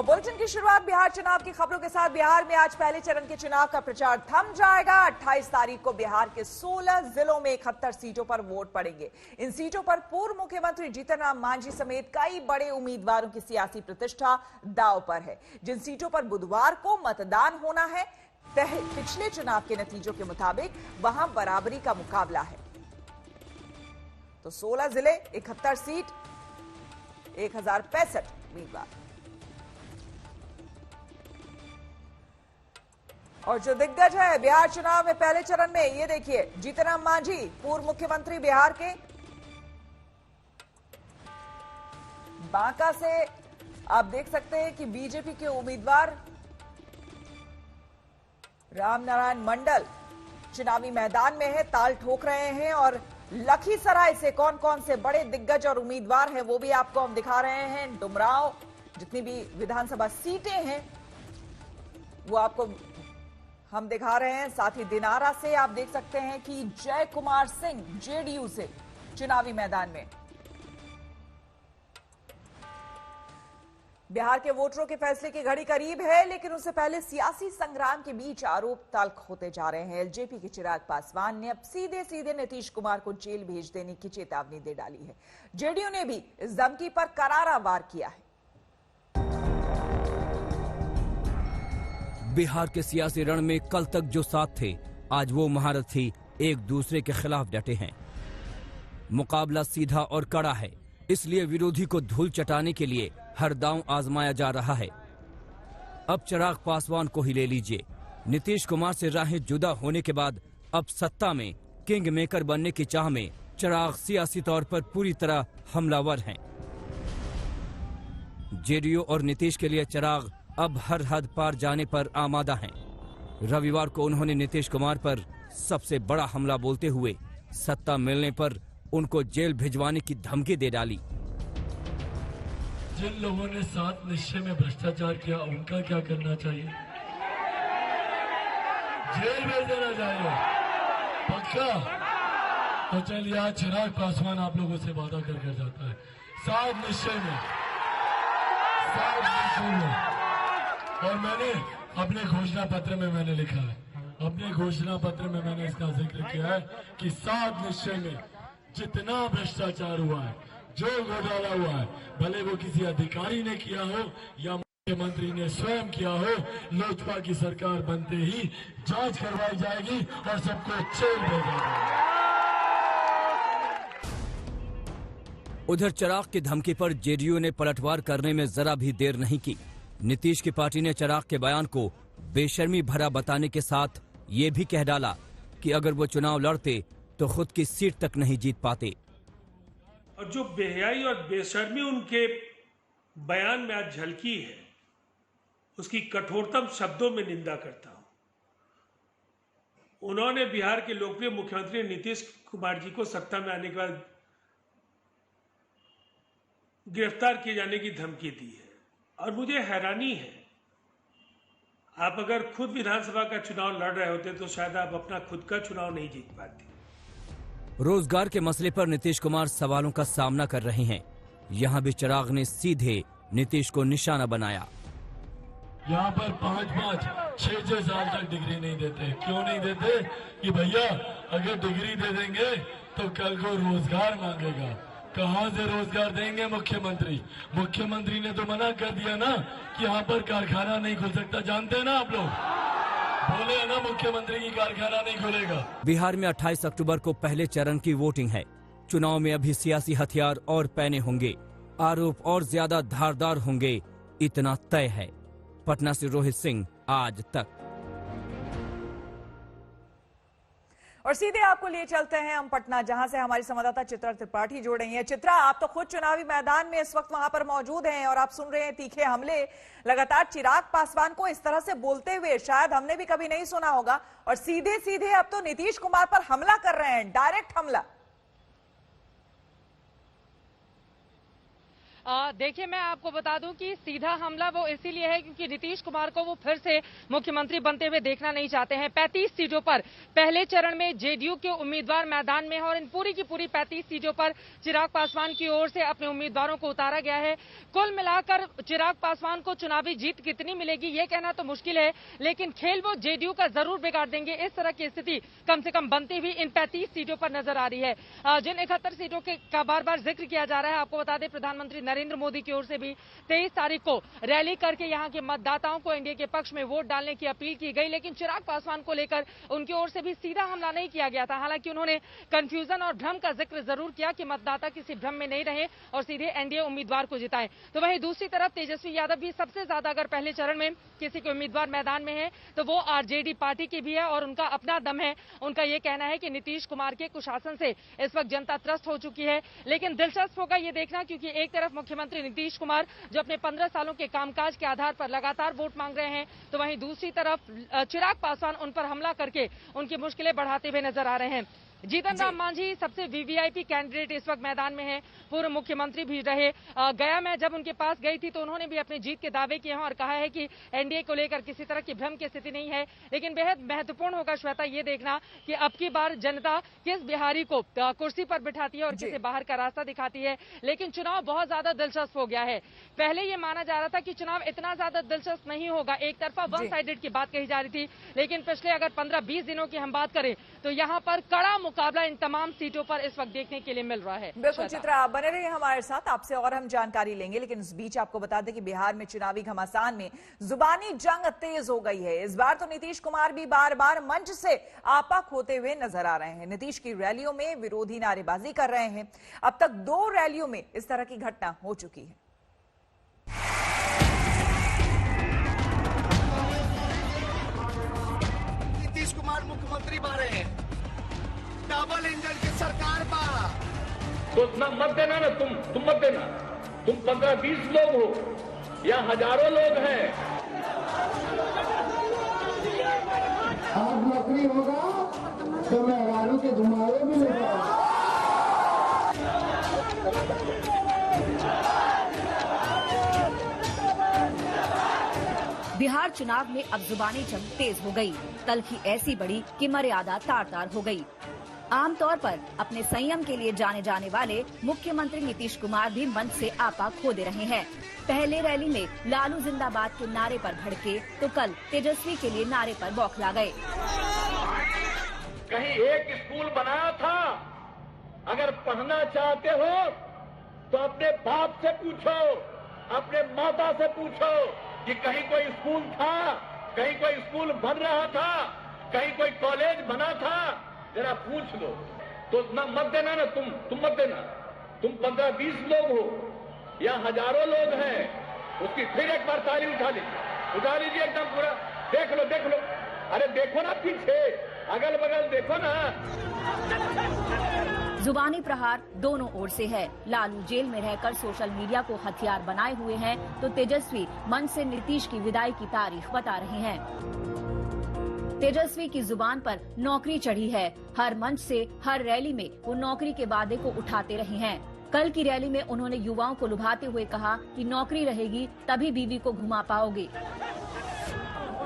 Bulletin की शुरुआत बिहार चुनाव की खबरों के साथ। बिहार में आज पहले चरण के चुनाव का प्रचार थम जाएगा। 28 तारीख को बिहार के 16 जिलों में 71 सीटों पर वोट पड़ेंगे। इन सीटों पर पूर्व मुख्यमंत्री जीतन राम मांझी समेत कई बड़े उम्मीदवारों की सियासी प्रतिष्ठा दांव पर है। जिन सीटों पर बुधवार को मतदान होना है, पिछले चुनाव के नतीजों के मुताबिक वहां बराबरी का मुकाबला है। तो 16 जिले, 71 सीट, 1065 उम्मीदवार। और जो दिग्गज है बिहार चुनाव में पहले चरण में, ये देखिए जीतन राम मांझी, पूर्व मुख्यमंत्री बिहार के। बांका से आप देख सकते हैं कि बीजेपी के उम्मीदवार रामनारायण मंडल चुनावी मैदान में है, ताल ठोक रहे हैं। और लखीसराय से कौन कौन से बड़े दिग्गज और उम्मीदवार हैं वो भी आपको हम दिखा रहे हैं। डुमरांव, जितनी भी विधानसभा सीटें हैं वो आपको हम दिखा रहे हैं। साथ ही दिनारा से आप देख सकते हैं कि जय कुमार सिंह जेडीयू से चुनावी मैदान में। बिहार के वोटरों के फैसले की घड़ी करीब है, लेकिन उससे पहले सियासी संग्राम के बीच आरोप तल्ख होते जा रहे हैं। एलजेपी के चिराग पासवान ने अब सीधे सीधे नीतीश कुमार को जेल भेज देने की चेतावनी दे डाली है। जेडीयू ने भी इस धमकी पर करारा वार किया है। बिहार के सियासी रण में कल तक जो साथ थे, आज वो महारथी एक दूसरे के खिलाफ डटे हैं। मुकाबला सीधा और कड़ा है, इसलिए विरोधी को धूल चटाने के लिए हर दांव आजमाया जा रहा है। अब चिराग पासवान को ही ले लीजिए। नीतीश कुमार से राहें जुदा होने के बाद अब सत्ता में किंग मेकर बनने की चाह में चिराग सियासी तौर पर पूरी तरह हमलावर हैं। जेडीयू और नीतीश के लिए चिराग अब हर हद पार जाने पर आमादा हैं। रविवार को उन्होंने नीतीश कुमार पर सबसे बड़ा हमला बोलते हुए सत्ता मिलने पर उनको जेल भिजवाने की धमकी दे डाली। जिन लोगों ने 7 निश्चय में भ्रष्टाचार किया, उनका क्या करना चाहिए? जेल भेज देना चाहिए, पक्का। तो चलिए आज चिराग पासवान आप लोगों से वादा कर जाता है, 7 निश्चय में, 7 निश्चय में। और मैंने अपने घोषणा पत्र में मैंने लिखा है, अपने घोषणा पत्र में मैंने इसका जिक्र किया है कि 7 निश्चय में जितना भ्रष्टाचार हुआ है, जो घोटाला हुआ है, भले वो किसी अधिकारी ने किया हो या मुख्यमंत्री ने स्वयं किया हो, लोजपा की सरकार बनते ही जांच करवाई जाएगी और सबको जेल भेजा जाएगा। उधर चिराग की धमकी पर जेडीयू ने पलटवार करने में जरा भी देर नहीं की। नीतीश की पार्टी ने चिराग के बयान को बेशर्मी भरा बताने के साथ ये भी कह डाला कि अगर वो चुनाव लड़ते तो खुद की सीट तक नहीं जीत पाते। और जो बेहयाई और बेशर्मी उनके बयान में आज झलकी है, उसकी कठोरतम शब्दों में निंदा करता हूं। उन्होंने बिहार के लोकप्रिय मुख्यमंत्री नीतीश कुमार जी को सत्ता में आने के बाद गिरफ्तार किए जाने की धमकी दी है। और मुझे हैरानी है, आप अगर खुद विधानसभा का चुनाव लड़ रहे होते तो शायद आप अपना खुद का चुनाव नहीं जीत पाते। रोजगार के मसले पर नीतीश कुमार सवालों का सामना कर रहे हैं। यहाँ भी चिराग ने सीधे नीतीश को निशाना बनाया। यहाँ पर 5-5, 6-6 साल तक डिग्री नहीं देते। क्यों नहीं देते? कि भैया अगर डिग्री दे देंगे तो कल को रोजगार मांगेगा। कहाँ से रोजगार देंगे मुख्यमंत्री? मुख्यमंत्री ने तो मना कर दिया ना कि यहाँ पर कारखाना नहीं खुल सकता। जानते हैं ना आप लोग, बोले ना मुख्यमंत्री की कारखाना नहीं खुलेगा। बिहार में 28 अक्टूबर को पहले चरण की वोटिंग है। चुनाव में अभी सियासी हथियार और पैने होंगे, आरोप और ज्यादा धारदार होंगे, इतना तय है। पटना से रोहित सिंह, आज तक। और सीधे आपको लिए चलते हैं हम पटना, जहां से हमारी संवाददाता चित्रा त्रिपाठी जुड़ रही हैं। चित्रा, आप तो खुद चुनावी मैदान में इस वक्त वहां पर मौजूद हैं और आप सुन रहे हैं तीखे हमले। लगातार चिराग पासवान को इस तरह से बोलते हुए शायद हमने भी कभी नहीं सुना होगा। और सीधे सीधे अब तो नीतीश कुमार पर हमला कर रहे हैं, डायरेक्ट हमला। देखिए, मैं आपको बता दूं कि सीधा हमला वो इसीलिए है क्योंकि नीतीश कुमार को वो फिर से मुख्यमंत्री बनते हुए देखना नहीं चाहते हैं। 35 सीटों पर पहले चरण में जेडीयू के उम्मीदवार मैदान में हैं और इन पूरी की पूरी 35 सीटों पर चिराग पासवान की ओर से अपने उम्मीदवारों को उतारा गया है। कुल मिलाकर चिराग पासवान को चुनावी जीत कितनी मिलेगी ये कहना तो मुश्किल है, लेकिन खेल वो जेडीयू का जरूर बिगाड़ देंगे। इस तरह की स्थिति कम से कम बनती हुई इन 35 सीटों पर नजर आ रही है। जिन 71 सीटों का बार बार जिक्र किया जा रहा है, आपको बता दें प्रधानमंत्री नरेंद्र मोदी की ओर से भी 23 तारीख को रैली करके यहां के मतदाताओं को एनडीए के पक्ष में वोट डालने की अपील की गई, लेकिन चिराग पासवान को लेकर उनकी ओर से भी सीधा हमला नहीं किया गया था। हालांकि उन्होंने कंफ्यूजन और भ्रम का जिक्र जरूर किया कि मतदाता किसी भ्रम में नहीं रहे और सीधे एनडीए उम्मीदवार को जिताएं। तो वहीं दूसरी तरफ तेजस्वी यादव भी सबसे ज्यादा अगर पहले चरण में किसी के उम्मीदवार मैदान में है तो वो आरजेडी पार्टी की भी है और उनका अपना दम है। उनका ये कहना है कि नीतीश कुमार के कुशासन से इस वक्त जनता त्रस्त हो चुकी है। लेकिन दिलचस्प होगा ये देखना, क्योंकि एक तरफ मुख्यमंत्री नीतीश कुमार जो अपने 15 सालों के कामकाज के आधार पर लगातार वोट मांग रहे हैं, तो वहीं दूसरी तरफ चिराग पासवान उन पर हमला करके उनकी मुश्किलें बढ़ाते हुए नजर आ रहे हैं। जीतन राम मांझी सबसे वीवीआईपी कैंडिडेट इस वक्त मैदान में है, पूर्व मुख्यमंत्री भी रहे। गया मैं जब उनके पास गई थी तो उन्होंने भी अपनी जीत के दावे किए हैं और कहा है कि एनडीए को लेकर किसी तरह की भ्रम की स्थिति नहीं है। लेकिन बेहद महत्वपूर्ण होगा श्वेता ये देखना कि अब की बार जनता किस बिहारी को कुर्सी पर बिठाती है और किसे बाहर का रास्ता दिखाती है। लेकिन चुनाव बहुत ज्यादा दिलचस्प हो गया है। पहले ये माना जा रहा था कि चुनाव इतना ज्यादा दिलचस्प नहीं होगा, एक तरफा वन साइडेड की बात कही जा रही थी, लेकिन पिछले अगर 15-20 दिनों की हम बात करें तो यहाँ पर कड़ा मुकाबला इन तमाम सीटों पर इस वक्त देखने के लिए मिल रहा है। बिल्कुल चित्रा, आप बने रहिए हमारे साथ, आपसे और हम जानकारी लेंगे। लेकिन इस बीच आपको बता दें कि बिहार में चुनावी घमासान में जुबानी जंग तेज हो गई है। इस बार तो नीतीश कुमार भी बार बार मंच से आपा खोते हुए नजर आ रहे हैं। नीतीश की रैलियों में विरोधी नारेबाजी कर रहे हैं। अब तक 2 रैलियों में इस तरह की घटना हो चुकी है। नीतीश कुमार मुख्यमंत्री बने हैं, डबल इंजन की सरकार बा। तो मत देना ना, तुम मत देना। तुम 15-20 लोग हो या हजारों लोग हैं। आज नौकरी होगा तो मैं रानू के धुमारे भी ले जाऊंगा। बिहार चुनाव में अब जुबानी जंग तेज हो गई। कल की ऐसी बड़ी कि मर्यादा तार तार हो गई। आमतौर पर अपने संयम के लिए जाने जाने वाले मुख्यमंत्री नीतीश कुमार भी मंच से आपा खो दे रहे हैं। पहले रैली में लालू जिंदाबाद के नारे पर भड़के तो कल तेजस्वी के लिए नारे पर बौखला गए। कहीं एक स्कूल बनाया था, अगर पढ़ना चाहते हो तो अपने बाप से पूछो, अपने माता से पूछो कि कहीं कोई स्कूल था, कहीं कोई स्कूल बन रहा था, कहीं कोई कॉलेज बना था, जरा पूछ लो। तो ना मत देना ना, तुम मत देना। तुम 15-20 लोग हो या हजारों लोग हैं, उसकी फिर एक बार ताली उठा लीजिए एकदम पूरा। देख लो, अरे देखो ना पीछे, अगल बगल देखो ना। जुबानी प्रहार दोनों ओर से है। लालू जेल में रहकर सोशल मीडिया को हथियार बनाए हुए हैं तो तेजस्वी मंच से नीतीश की विदाई की तारीख बता रहे हैं। तेजस्वी की जुबान पर नौकरी चढ़ी है। हर मंच से हर रैली में वो नौकरी के वादे को उठाते रहे हैं। कल की रैली में उन्होंने युवाओं को लुभाते हुए कहा कि नौकरी रहेगी तभी बीवी को घुमा पाओगे।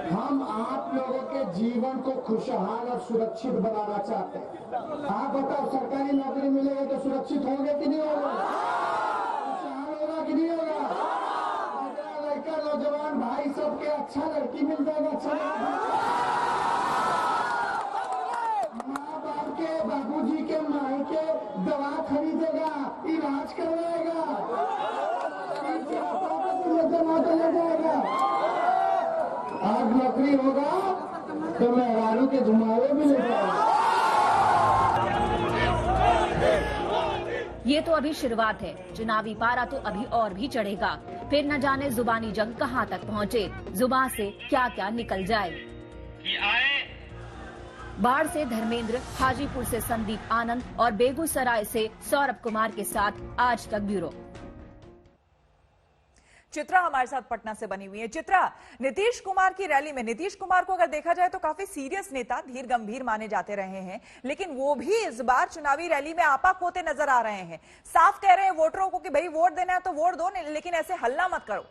हम आप लोगों के जीवन को खुशहाल और सुरक्षित बनाना चाहते हैं। आप बताओ, सरकारी नौकरी मिलेगी तो सुरक्षित होंगे कि नहीं होगा? खुशहाल होगा कि नहीं होगा? लड़का नौजवान भाई सबके अच्छा लड़की मिल जाएगा, अच्छा माँ बाप के बाबूजी के माई के दवा खरीदेगा, इलाज करवाएगा, ले जाएगा। आज नौकरी होगा तो मैं रानू के धुमारे भी ले जाऊंगा। ये तो अभी शुरुआत है। चुनावी पारा तो अभी और भी चढ़ेगा। फिर न जाने जुबानी जंग कहां तक पहुंचे, जुबान से क्या क्या निकल जाए। बाढ़ से धर्मेंद्र, हाजीपुर से संदीप आनंद और बेगूसराय से सौरभ कुमार के साथ आज तक ब्यूरो। चित्रा हमारे साथ पटना से बनी हुई है। चित्रा, नीतीश कुमार की रैली में, नीतीश कुमार को अगर देखा जाए तो काफी सीरियस नेता, धीर गंभीर माने जाते रहे हैं, लेकिन वो भी इस बार चुनावी रैली में आपा खोते नजर आ रहे हैं। साफ कह रहे हैं वोटरों को कि भाई वोट देना है तो वोट दो, लेकिन ऐसे हल्ला मत करो।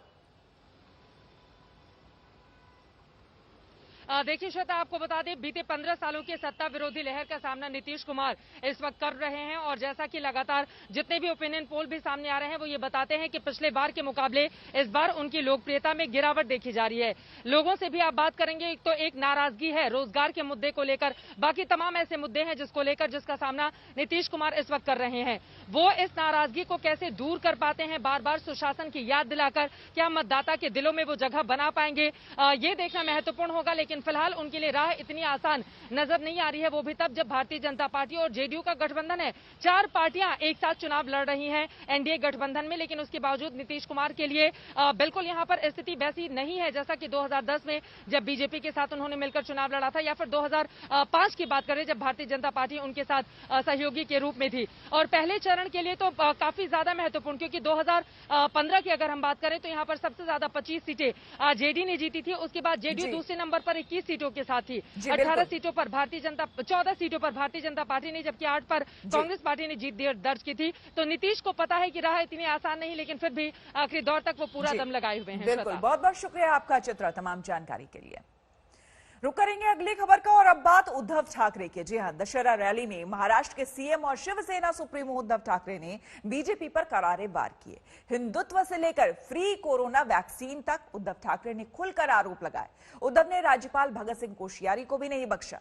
देखिए श्वेता, आपको बता दें बीते 15 सालों की सत्ता विरोधी लहर का सामना नीतीश कुमार इस वक्त कर रहे हैं और जैसा कि लगातार जितने भी ओपिनियन पोल भी सामने आ रहे हैं वो ये बताते हैं कि पिछले बार के मुकाबले इस बार उनकी लोकप्रियता में गिरावट देखी जा रही है। लोगों से भी आप बात करेंगे तो एक नाराजगी है रोजगार के मुद्दे को लेकर, बाकी तमाम ऐसे मुद्दे हैं जिसका सामना नीतीश कुमार इस वक्त कर रहे हैं। वो इस नाराजगी को कैसे दूर कर पाते हैं, बार बार सुशासन की याद दिलाकर क्या मतदाता के दिलों में वो जगह बना पाएंगे, ये देखना महत्वपूर्ण होगा। लेकिन फिलहाल उनके लिए राह इतनी आसान नजर नहीं आ रही है, वो भी तब जब भारतीय जनता पार्टी और जेडीयू का गठबंधन है। 4 पार्टियां एक साथ चुनाव लड़ रही हैं एनडीए गठबंधन में, लेकिन उसके बावजूद नीतीश कुमार के लिए बिल्कुल यहां पर स्थिति वैसी नहीं है जैसा कि 2010 में जब बीजेपी के साथ उन्होंने मिलकर चुनाव लड़ा था, या फिर 2005 की बात करें जब भारतीय जनता पार्टी उनके साथ सहयोगी के रूप में थी। और पहले चरण के लिए तो काफी ज्यादा महत्वपूर्ण, क्योंकि 2015 की अगर हम बात करें तो यहां पर सबसे ज्यादा 25 सीटें जेडी ने जीती थी। उसके बाद जेडीयू दूसरे नंबर पर 21 सीटों के साथ थी। 14 सीटों पर भारतीय जनता पार्टी ने, जबकि 8 पर कांग्रेस पार्टी ने जीत दर्ज की थी। तो नीतीश को पता है कि राह इतनी आसान नहीं, लेकिन फिर भी आखिरी दौर तक वो पूरा दम लगाए हुए हैं। बिल्कुल, बहुत बहुत शुक्रिया आपका चित्रा तमाम जानकारी के लिए। रुक करेंगे अगली खबर का, और अब बात उद्धव ठाकरे की। जी हां, दशहरा रैली में महाराष्ट्र के सीएम और शिवसेना सुप्रीमो उद्धव ठाकरे ने बीजेपी पर करारे वार किए। हिंदुत्व से लेकर फ्री कोरोना वैक्सीन तक उद्धव ठाकरे ने खुलकर आरोप लगाए। उद्धव ने राज्यपाल भगत सिंह कोश्यारी को भी नहीं बख्शा।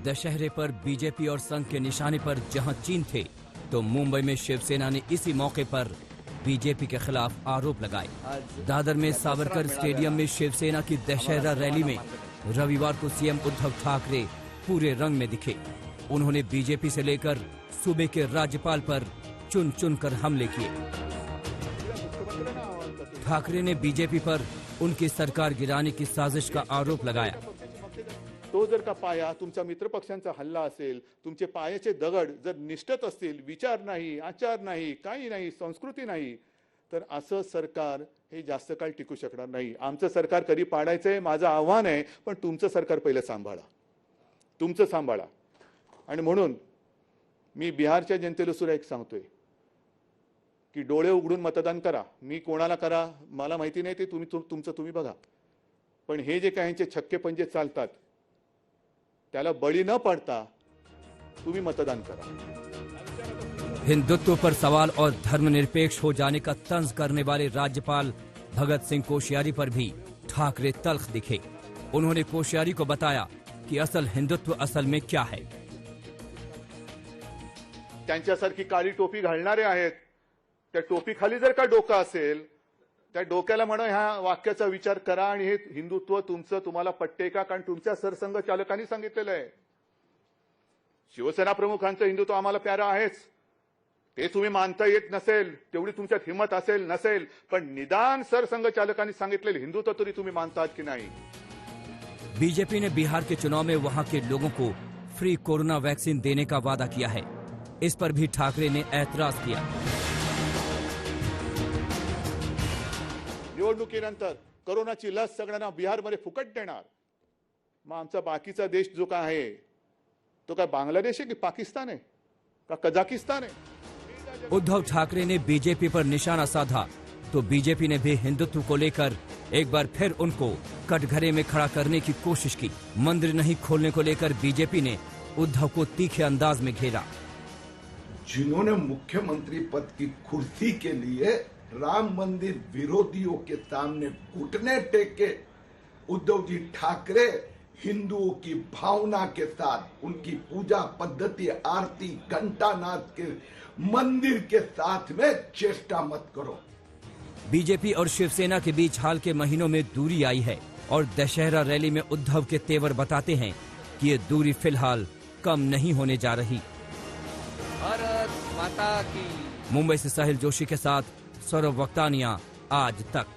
दशहरे पर बीजेपी और संघ के निशाने पर जहां चीन थे, तो मुंबई में शिवसेना ने इसी मौके पर बीजेपी के खिलाफ आरोप लगाए। दादर में सावरकर स्टेडियम में शिवसेना की दशहरा रैली में रविवार को सीएम उद्धव ठाकरे पूरे रंग में दिखे। उन्होंने बीजेपी से लेकर सूबे के राज्यपाल पर चुन चुन कर हमले किए। ठाकरे ने बीजेपी पर उनकी सरकार गिराने की साजिश का आरोप लगाया। तो जर का पाया तुमचा मित्रपक्षांचा हल्ला असेल, तुमचे पायाचे दगड जर निष्ठत असतील, विचार नाही, आचार नाही, काही नाही, संस्कृती नाही, तर असं सरकार हे जास्त काळ टिकू शकणार नाही। आमचं सरकार कधी पाडायचंय माझं आव्हान आहे, पण तुमचं सरकार पहिले सांभाळा, तुमचं सांभाळा। आणि म्हणून मी बिहारच्या जनतेला सुद्धा एक सांगतोय की डोळे उघडून मतदान करा। मी कोणाला करा मला माहिती नाही, ते तुमचं तुम्ही बघा, पण हे जे काहींचे छक्के पंजे चालतात त्याला बळी न पडता तुम्ही मतदान करा। हिंदुत्व पर सवाल और धर्मनिरपेक्ष हो जाने का तंज करने वाले राज्यपाल भगत सिंह कोश्यारी पर भी ठाकरे तल्ख दिखे। उन्होंने कोश्यारी को बताया कि असल हिंदुत्व असल में क्या है। त्यांच्यासारखी काळी टोपी घालणारे आहेत, त्या टोपी खाली जर का डोकं असेल, त्या डोक्याला म्हणा ह्या वाक्याचा विचार करा आणि हे हिंदुत्व तुमचं तुम्हाला पटते का? कारण तुमच्या सरसंघ चालकांनी सांगितलेलं आहे शिवसेना प्रमुखांचं हिंदुत्व आम्हाला प्यारं आहेच। ते तुम्ही मानता येत नसेल, तेवढी तुमच्यात हिम्मत असेल नसेल, पण निदान सरसंघ चालकांनी सांगितलेलं हिंदुत्व तरी तुम्ही मानतात की नाही? बीजेपी ने बिहार के चुनाव में वहां के लोगों को फ्री कोरोना वैक्सीन देने का वादा किया है। इस पर भी ठाकरे ने ऐतराज किया। निवडणुकीनंतर कोरोनाची लस सगळ्यांना बिहारमध्ये फुकट देणार। मग आमचा बाकीचा देश जो काय आहे तो काय बांग्लादेश है कि पाकिस्तान है का कजाकिस्तान है? उद्धव ठाकरे ने बीजेपी पर निशाना साधा तो बीजेपी ने भी हिंदुत्व को लेकर एक बार फिर उनको कटघरे में खड़ा करने की कोशिश की। मंदिर नहीं खोलने को लेकर बीजेपी ने उद्धव को तीखे अंदाज में घेरा। जिन्होंने मुख्यमंत्री पद की कुर्सी के लिए राम मंदिर विरोधियों के सामने घुटने टेके, उद्धव जी ठाकरे हिंदुओं की भावना के साथ उनकी पूजा पद्धति, आरती, घंटा नाद के मंदिर के साथ में चेष्टा मत करो। बीजेपी और शिवसेना के बीच हाल के महीनों में दूरी आई है और दशहरा रैली में उद्धव के तेवर बताते हैं कि ये दूरी फिलहाल कम नहीं होने जा रही। भारत माता की। मुंबई से साहिल जोशी के साथ सौरभ वक्तानिया, आज तक।